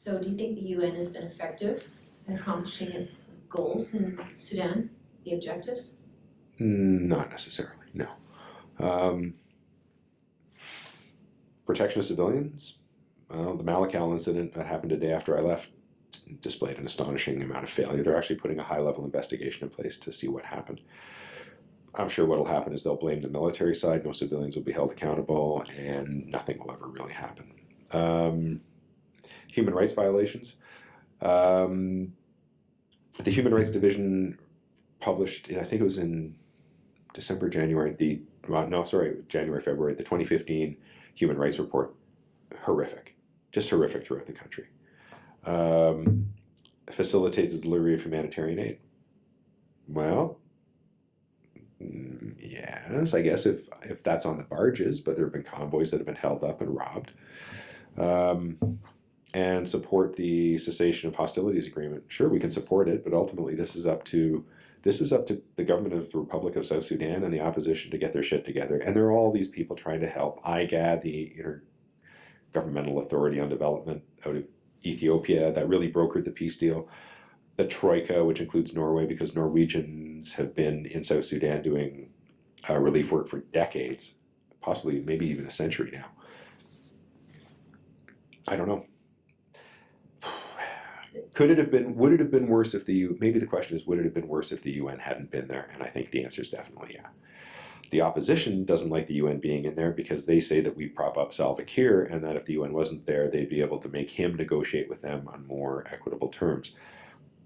So do you think the UN has been effective in accomplishing its goals in Sudan, the objectives? Not necessarily, no. Protection of civilians, the Malakal incident that happened a day after I left displayed an astonishing amount of failure. They're actually putting a high-level investigation in place to see what happened. I'm sure what will happen is they'll blame the military side, no civilians will be held accountable, and nothing will ever really happen. Human rights violations. The Human Rights Division published, I think it was in December, January, January, February, the 2015 Human Rights Report. Horrific. Just horrific throughout the country. Facilitates the delivery of humanitarian aid. Well, yes, I guess if that's on the barges, but there have been convoys that have been held up and robbed. And support the cessation of hostilities agreement. Sure, we can support it, but ultimately this is up to the government of the Republic of South Sudan and the opposition to get their shit together. And there are all these people trying to help. IGAD, the Intergovernmental Authority on Development out of Ethiopia, that really brokered the peace deal. The Troika, which includes Norway, because Norwegians have been in South Sudan doing relief work for decades, possibly maybe even a century now. I don't know. Would it have been worse if maybe the question is, would it have been worse if the UN hadn't been there? And I think the answer is definitely yeah. The opposition doesn't like the UN being in there because they say that we prop up Salva Kiir and that if the UN wasn't there, they'd be able to make him negotiate with them on more equitable terms.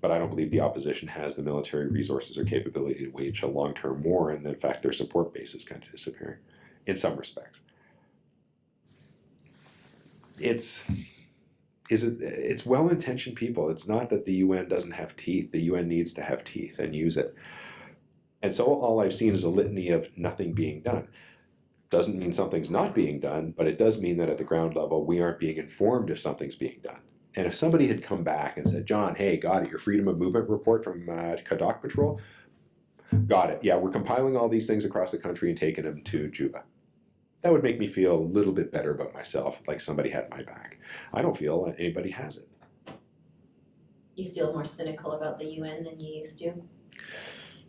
But I don't believe the opposition has the military resources or capability to wage a long-term war, and in fact their support base is kind of disappearing in some respects. It's well-intentioned people. It's not that the UN doesn't have teeth. The UN needs to have teeth and use it. And so all I've seen is a litany of nothing being done. Doesn't mean something's not being done, but it does mean that at the ground level, we aren't being informed if something's being done. And if somebody had come back and said, John, hey, got it, your Freedom of Movement report from Kadak Patrol? Got it. Yeah, we're compiling all these things across the country and taking them to Juba. That would make me feel a little bit better about myself, like somebody had my back. I don't feel that anybody has it. You feel more cynical about the UN than you used to?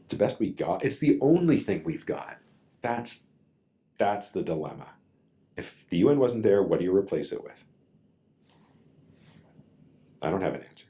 It's the best we got. It's the only thing we've got. That's the dilemma. If the UN wasn't there, what do you replace it with? I don't have an answer.